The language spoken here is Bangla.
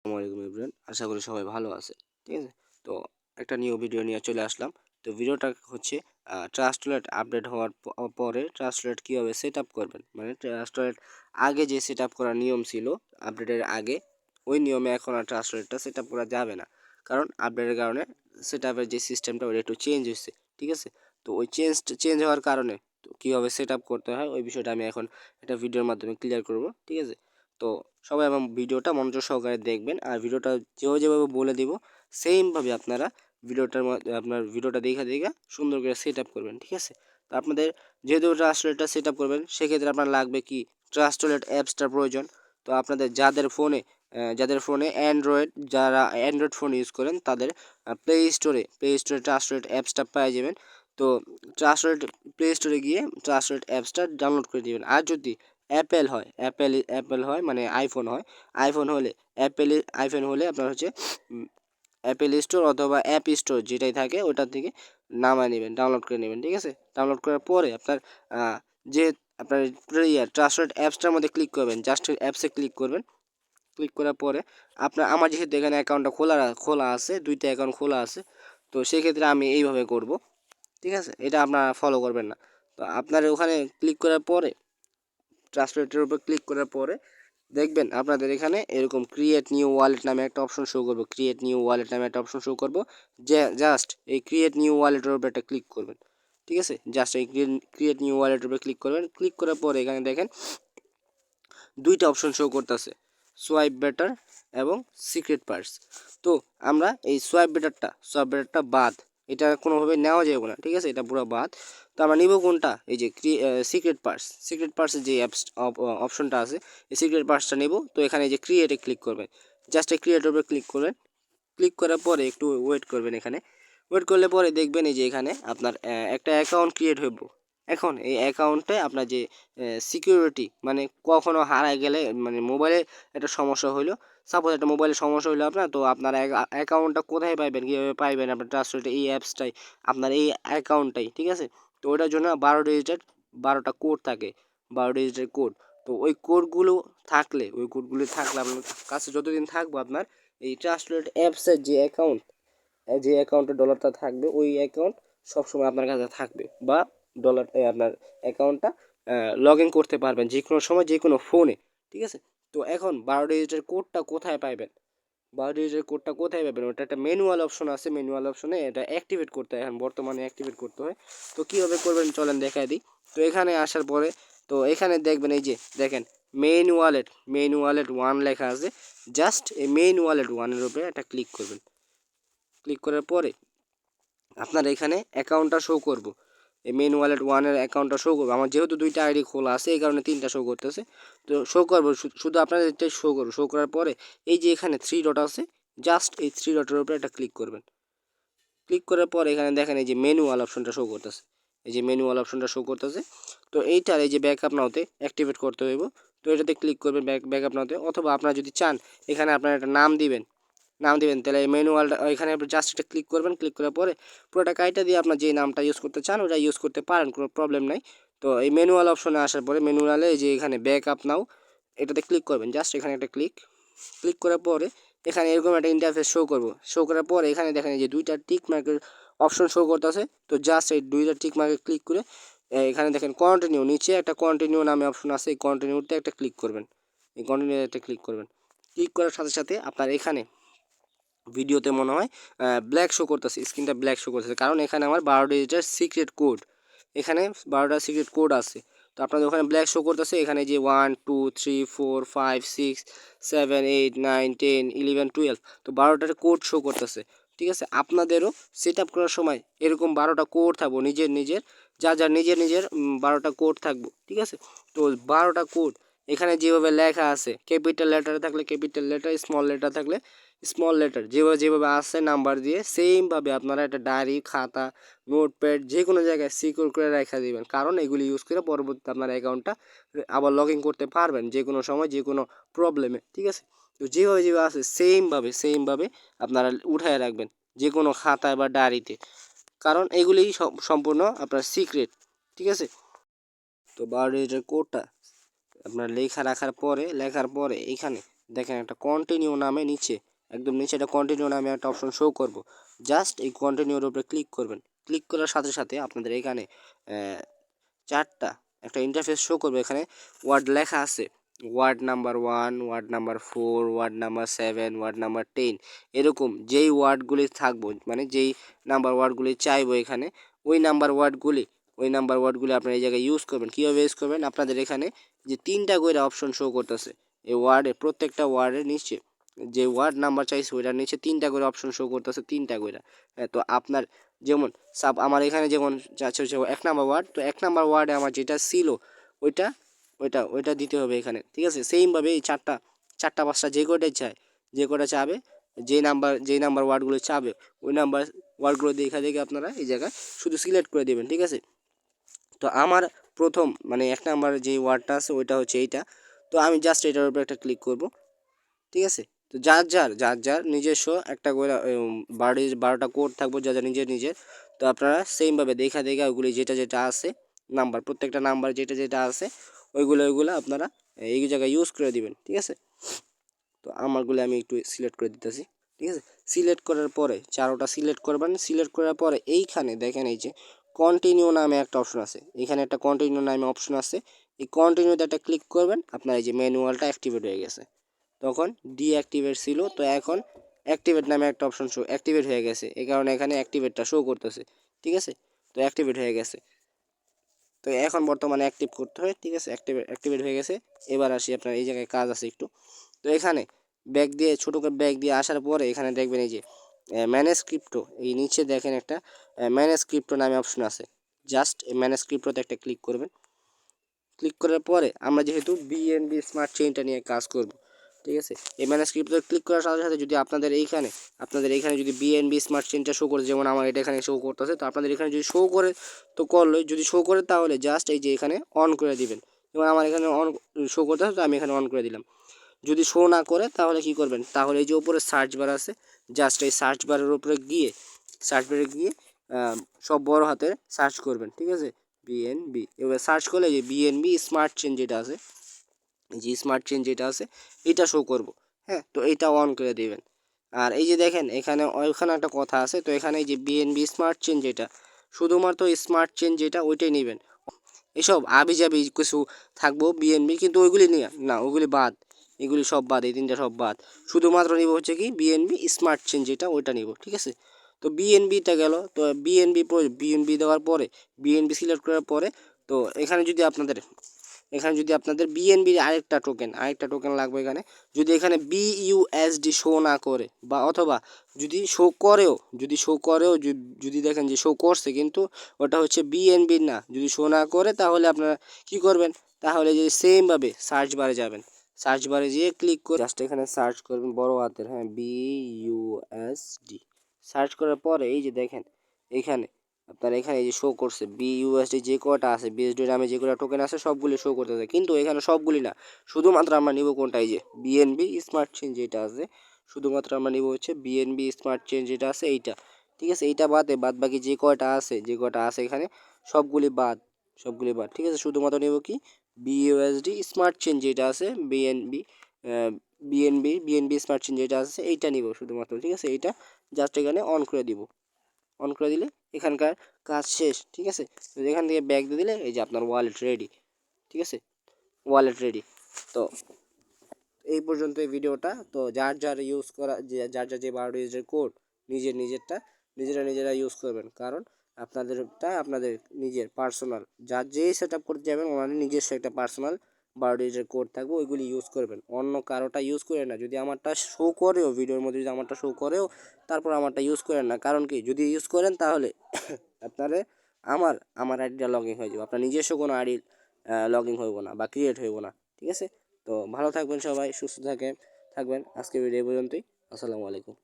আসসালামু আলাইকুম এভরিওয়ান, আশা করি সবাই ভালো আছে। ঠিক আছে, তো একটা নিউ ভিডিও নিয়ে চলে আসলাম। তো ভিডিওটা হচ্ছে ট্রাস্টলেট আপডেট হওয়ার পরে ট্রাস্টলেট কীভাবে সেট আপ করবেন, মানে ট্রাস্টলেট আগে যে সেট আপ করার নিয়ম ছিল আপডেটের আগে, ওই নিয়মে এখন আর ট্রাস্টলেটটা সেট আপ করা যাবে না, কারণ আপডেটের কারণে সেট আপের যে সিস্টেমটা ওটা একটু চেঞ্জ হয়েছে। ঠিক আছে, তো ওই চেঞ্জ হওয়ার কারণে তো কীভাবে সেট আপ করতে হয় ওই বিষয়টা আমি এখন একটা ভিডিওর মাধ্যমে ক্লিয়ার করব। ঠিক আছে, তো সবাই আমার ভিডিওটা মনোযোগ সহকারে দেখবেন, আর ভিডিওটা যেভাবে বলে দিব সেমভাবে আপনারা আপনার ভিডিওটা দেখে সুন্দর করে সেট আপ করবেন। ঠিক আছে, তো আপনাদের যেহেতু ট্রাস্টলেটটা সেট আপ করবেন, সেক্ষেত্রে আপনার লাগবে কি ট্রাস্টলেট অ্যাপসটার প্রয়োজন। তো আপনাদের যাদের ফোনে অ্যান্ড্রয়েড, যারা অ্যান্ড্রয়েড ফোন ইউজ করেন তাদের প্লে স্টোরে ট্রাস্টলেট অ্যাপসটা পেয়ে যাবেন। তো ট্রাস্টলেট প্লে স্টোরে গিয়ে ট্রাস্টলেট অ্যাপসটা ডাউনলোড করে দেবেন। আর যদি অ্যাপেল হয় মানে আইফোন হলে আপনার হচ্ছে অ্যাপেল স্টোর অথবা অ্যাপ স্টোর যেটাই থাকে ওটার থেকে নামায় নেবেন, ডাউনলোড করে নেবেন। ঠিক আছে, ডাউনলোড করার পরে আপনার যে আপনার ট্রাস্টেড অ্যাপসটার মধ্যে ক্লিক করবেন, জাস্ট অ্যাপসে ক্লিক করবেন। ক্লিক করার পরে আমার যেহেতু এখানে অ্যাকাউন্টটা খোলা আছে, দুইটা অ্যাকাউন্ট খোলা আছে, তো সেক্ষেত্রে আমি এইভাবে করব। ঠিক আছে, এটা আপনারা ফলো করবেন না। তো আপনার ওখানে ক্লিক করার পরে ট্রান্সলেটের উপর ক্লিক করার পরে দেখবেন আপনাদের এখানে এরকম ক্রিয়েট নিউ ওয়ালেট নামে একটা অপশন শো করবো। যে জাস্ট এই ক্রিয়েট নিউ ওয়ালেটের উপর একটা ক্লিক করবেন। ঠিক আছে, জাস্ট এই ক্রিয়েট নিউ ওয়ালেটের উপর ক্লিক করবেন। ক্লিক করার পরে এখানে দেখেন দুইটা অপশন শো করতেছে, সোয়াইপ বেটার এবং সিক্রেট পার্স। তো আমরা এই সোয়াইপ বেটারটা বাদ, এটা কোনোভাবে নেওয়া যাবে না। ঠিক আছে, এটা পুরো বাদ। তো আমরা নিব কোনটা, এই যে সিক্রেট পার্সের যে অপশনটা আছে, এই সিক্রেট পার্সটা নেব। তো এখানে এই যে ক্রিয়েটে ক্লিক করবেন, জাস্ট এই ক্রিয়েটের উপরে ক্লিক করবেন। ক্লিক করার পরে একটু ওয়েট করবেন। এখানে ওয়েট করলে পরে দেখবেন এই যে এখানে আপনার একটা অ্যাকাউন্ট ক্রিয়েট হইব। এখন এই অ্যাকাউন্টে আপনার যে সিকিউরিটি, মানে কখনো হারায় গেলে, মানে মোবাইলে একটা সমস্যা হইলো, সাপোজ একটা মোবাইলের সমস্যা হইলো আপনার, তো আপনার অ্যাকাউন্টটা কোথায় পাইবেন, কীভাবে পাইবেন আপনার ট্রাস্টেড এই অ্যাপসটাই, আপনার এই অ্যাকাউন্টটাই। ঠিক আছে, তো ওটার জন্য 12টা কোড থাকে, 12 ডিজিটের কোড। তো ওই কোডগুলো আপনার কাছে যতদিন থাকবো, আপনার এই ট্রাস্টেড অ্যাপসের যে অ্যাকাউন্টে ডলারটা থাকবে, ওই অ্যাকাউন্ট সবসময় আপনার কাছে থাকবে, বা আপনার অ্যাকাউন্টটা লগ ইন করতে পারবেন যে কোনো সময় যে কোনো ফোনে। ঠিক আছে, তো এখন 12 ডিজিটের কোডটা কোথায় পাবেন, ওটা একটা ম্যানুয়াল অপশন আছে, ম্যানুয়াল অপশনে এটা অ্যাক্টিভেট করতে হয়, এখন বর্তমানে অ্যাক্টিভেট করতে হয়। তো কীভাবে করবেন চলেন দেখাই দিই। তো এখানে আসার পরে তো এখানে দেখবেন, এই যে দেখেন মেইন ওয়ালেট 1 লেখা আছে। জাস্ট এই মেইন ওয়ালেট 1-এর উপরে একটা ক্লিক করবেন। ক্লিক করার পরে আপনার এখানে অ্যাকাউন্টটা শো করব, এই মেইন ওয়ালেট 1-এর অ্যাকাউন্টটা শো করবো। আমার যেহেতু দুইটা আইডি খোলা আছে, এই কারণে 3টা শো করতেছে। তো শো করবো, শুধু আপনাদের এটা শো করার পরে এই যে এখানে 3 ডট আছে, জাস্ট এই 3 ডটের উপরে একটা ক্লিক করবেন। ক্লিক করার পর এখানে দেখেন এই যে ম্যানুয়াল অপশনটা শো করতেছে। তো এইটার এই যে ব্যাকআপ নাওতে অ্যাক্টিভেট করতে হইব। তো এটাতে ক্লিক করবেন ব্যাকআপ নাওতে, অথবা আপনারা যদি চান এখানে আপনারা একটা নাম দিবেন, তাহলে এই ম্যানুয়ালটা এখানে জাস্ট এটা ক্লিক করবেন। ক্লিক করার পরে পুরোটা কাইটা দিয়ে আপনার যে নামটা ইউজ করতে চান ওটা ইউজ করতে পারেন, কোনো প্রবলেম নাই। তো এই ম্যানুয়াল অপশনে আসার পরে ম্যানুয়ালে এই যে এখানে ব্যাকআপ নাও, এটাতে ক্লিক করবেন। জাস্ট এখানে একটা ক্লিক করার পরে এখানে এরকম একটা ইন্টারফেস শো করার পরে এখানে দেখেন এই যে দুইটা টিক মার্কের অপশন শো করতেছে। তো জাস্ট এই দুইটা টিক মার্কে ক্লিক করে এখানে দেখেন কন্টিনিউ, নিচে একটা কন্টিনিউ নামে অপশন আছে, এই কন্টিনিউতে একটা ক্লিক করবেন। ক্লিক করার সাথে সাথে আপনার এখানে ভিডিওতে মনে হয় স্ক্রিনটা ব্ল্যাক শো করতেছে, কারণ এখানে আমার 12 ডিজিটের সিক্রেট কোড আছে। তো আপনাদের ওখানে ব্ল্যাক শো করতেছে, এখানে যে 1 2 3 4 5 6 7 8 9 10 11 12, তো 12টার কোড শো করতেছে। ঠিক আছে, আপনাদেরও সেট আপ করার সময় এরকম 12টা কোড থাকবো, নিজের নিজের 12টা কোড থাকবো। ঠিক আছে, তো 12টা কোড এখানে যেভাবে লেখা আছে, ক্যাপিটাল লেটার থাকলে ক্যাপিটাল লেটার, স্মল লেটার থাকলে স্মল লেটার, যেভাবে আসছে নাম্বার দিয়ে সেমভাবে আপনারা একটা ডায়েরি, খাতা, নোটপ্যাড যে কোনো জায়গায় সিকিউর করে রেখে দেবেন, কারণ এগুলি ইউজ করে পরবর্তীতে আপনার অ্যাকাউন্টটা আবার লগ ইন করতে পারবেন যে কোনো সময় যে কোনো প্রবলেমে। ঠিক আছে, তো যেভাবে আছে সেমভাবে আপনারা উঠায় রাখবেন যে কোনো খাতায় বা ডায়েরিতে, কারণ এগুলি সম্পূর্ণ আপনার সিক্রেট। ঠিক আছে, তো 12 ডিজিটের কোডটা আপনার লেখার পরে এখানে দেখেন একটা কন্টিনিউ নামে নিচে একদম নিচে একটা কন্টিনিউ নামে একটা অপশন শো করব। জাস্ট এই কন্টিনিউর উপরে ক্লিক করবেন। ক্লিক করার সাথে সাথে আপনাদের এখানে চারটা একটা ইন্টারফেস শো করবে। এখানে ওয়ার্ড লেখা আছে, ward number 1, ward number 4, ward number 7, ward number 10, এরকম যেই ওয়ার্ডগুলি থাকবো মানে যেই নাম্বার ওয়ার্ডগুলি চাইবো এখানে ওই নাম্বার ওয়ার্ডগুলি আপনারা এই জায়গায় ইউজ করবেন। কীভাবে ইউজ করবেন? আপনাদের এখানে যে 3টা করে অপশন শো করতেছে এই ওয়ার্ডে, প্রত্যেকটা ওয়ার্ডের নিচে যে ওয়ার্ড নাম্বার চাইছে ওইটার নিচে 3টা করে অপশন শো করতেছে, 3টা করে। হ্যাঁ, তো আপনার যেমন আমার এখানে যেমন যাচ্ছে হচ্ছে 1 নাম্বার ওয়ার্ড, তো 1 নাম্বার ওয়ার্ডে আমার যেটা ছিল ওইটা ওইটা দিতে হবে এখানে, ঠিক আছে? সেইমভাবে এই চারটা 5টা যে কটা চাবে যেই নাম্বার ওয়ার্ডগুলো চাবে ওই নাম্বার ওয়ার্ডগুলো দেখে আপনারা এই জায়গায় শুধু সিলেক্ট করে দেবেন, ঠিক আছে? তো আমার প্রথম মানে 1 নাম্বার যে ওয়ার্ডটা আছে ওইটা হচ্ছে এইটা। তো আমি জাস্ট এটার উপরে একটা ক্লিক করব, ঠিক আছে? তো যার নিজস্ব একটা করে 12টা কোড থাকবো যার নিজের। তো আপনারা সেমভাবে দেখা ওইগুলি যেটা আছে নাম্বার, প্রত্যেকটা নাম্বার যেটা আছে ওইগুলো আপনারা এই জায়গায় ইউজ করে দিবেন, ঠিক আছে? তো আমারগুলো আমি একটু সিলেক্ট করে দিতেছি, ঠিক আছে? সিলেক্ট করার পরে 4টা সিলেক্ট করবেন। সিলেক্ট করার পরে এইখানে দেখেন এই যে কন্টিনিউ নামে একটা অপশন আছে, এখানে একটা কন্টিনিউ নামে অপশন আছে। এই কন্টিনিউতে একটা ক্লিক করবেন, আপনার এই যে ম্যানুয়ালটা অ্যাক্টিভেট হয়ে গেছে। তখন ডিঅ্যাক্টিভেট ছিল, তো এখন অ্যাক্টিভেট নামে একটা অপশন অ্যাক্টিভেট হয়ে গেছে, এই কারণে এখানে অ্যাক্টিভেটটা শো করতেছে, ঠিক আছে? তো অ্যাক্টিভেট হয়ে গেছে। তো এখন বর্তমানে অ্যাক্টিভ করতে হয়, ঠিক আছে? অ্যাক্টিভেট হয়ে গেছে। এবার আসি আপনার এই জায়গায় কাজ আছে একটু। তো এখানে ব্যাক দিয়ে ছোটো করে ব্যাক দিয়ে আসার পরে এখানে দেখবেন এই যে ম্যানেজ ক্রিপ্টো, এই নিচে দেখেন একটা ম্যানেজ ক্রিপ্টো নামে অপশন আছে। জাস্ট এই ম্যানেজ ক্রিপ্টোতে একটা ক্লিক করবেন। ক্লিক করার পরে আমরা যেহেতু বিএনবি স্মার্ট চেইনটা নিয়ে কাজ করব, ঠিক আছে? এই ম্যানেজ ক্রিপ্টোতে ক্লিক করার সাথে সাথে যদি আপনাদের এইখানে যদি বিএনবি স্মার্ট চেইনটা শো করে, যেমন আমার এটা এখানে শো করতেছে, তো আপনাদের এখানে যদি শো করে তো করলো, যদি শো করে তাহলে জাস্ট এই যে এখানে অন করে দিবেন। যেমন আমার এখানে অন শো করতেছে, তো আমি এখানে অন করে দিলাম। যদি শো না করে তাহলে কি করবেন? তাহলে এই যে উপরে সার্চ বার আছে, জাস্ট এই সার্চ বারের উপরে গিয়ে সব বড় হাতে সার্চ করবেন, ঠিক আছে? বিএনবি এবার সার্চ করলে যে বিএনবি স্মার্ট চেন যেটা আছে, এই যে স্মার্ট চেন যেটা আছে এটা শো করব। হ্যাঁ, তো এইটা অন করে দেবেন। আর এই যে দেখেন ওইখানে একটা কথা আছে, তো এখানে এই যে বিএনবি স্মার্ট চেন যেটা, শুধুমাত্র স্মার্ট চেন যেটা ওইটাই নেবেন। এসব আবিজাবি কিছু থাকবো বিএনবি, কিন্তু ওইগুলি নিয়ে না, ওইগুলি বাদ, এগুলি সব বাদ, এই 3টা সব বাদ। শুধুমাত্র নিব হচ্ছে কি বিএনবি স্মার্ট চেন যেটা ওইটা নিব, ঠিক আছে? তো বিএনবিটা গেল। তো বিএনবি দেওয়ার পরে বিএনবি সিলেক্ট করার পরে তো এখানে যদি আপনাদের বিএনবির আরেকটা টোকেন লাগবে এখানে। যদি এখানে বিইউএসডি শো না করে বা অথবা যদি শো করেও যদি দেখেন যে শো করছে কিন্তু ওটা হচ্ছে বিএনবির না, যদি শো না করে তাহলে আপনারা কি করবেন? তাহলে যে সেমভাবে সার্চ বারে যাবেন, সার্চ বারে যেয়ে ক্লিক করে জাস্ট এখানে সার্চ করবেন বড় হাতের, হ্যাঁ, বিইউএসডি। সার্চ করার পরে এই যে দেখেন এখানে আপনার এখানে এই যে শো করছে বিইউএসডি যে কটা আছে, বিএসডি নামে যে কটা টোকেন আছে সবগুলি শো করতেছে, কিন্তু এখানে সবগুলি না, শুধুমাত্র আমরা নিব কোনটা? এই যে বিএনবি স্মার্ট চেইন যেটা আছে, শুধুমাত্র আমরা নিব হচ্ছে বিএনবি স্মার্ট চেইন যেটা আছে এইটা, ঠিক আছে? এইটা বাদ বাকি যে কটা আছে এখানে সবগুলি বাদ, ঠিক আছে? শুধুমাত্র নিব কি বিইউএসডি স্মার্ট চেইন যেটা আছে, বিএনবি স্মার্ট চেইন যেটা আছে এইটা নিব শুধুমাত্র, ঠিক আছে? এইটা জাস্ট এখানে অন করে দিব। অন করে দিলে এখানকার কাজ শেষ, ঠিক আছে? তো এখান থেকে ব্যাক দিয়ে দিলে এই যে আপনার ওয়ালেট রেডি, ঠিক আছে? Wallet ready. তো এই পর্যন্ত এই ভিডিওটা। তো যার ইউজ করা যার যে 12 ডিজিটের কোড নিজেরা ইউজ করবেন, কারণ আপনাদের নিজের পার্সোনাল, যেই সেট আপ করতে যাবেন ওনাদের নিজস্ব একটা পার্সোনাল 12 ডিজিটের কোড থাকবে, ওইগুলি ইউজ করবেন, অন্য কারোটা ইউজ করেন না। যদি আমারটা শো করেও ভিডিওর মধ্যে যদি আমারটা শো করেও তারপর আমারটা ইউজ করেন না, কারণ কি যদি ইউজ করেন তাহলে আপনারা আমার আইডিটা লগ ইন হয়ে যাবে, আপনার নিজস্ব কোনো আইডি লগ ইন হইব না বা ক্রিয়েট হইব না, ঠিক আছে? তো ভালো থাকবেন সবাই, সুস্থ থাকবেন। আজকের ভিডিও পর্যন্তই। আসসালামু আলাইকুম।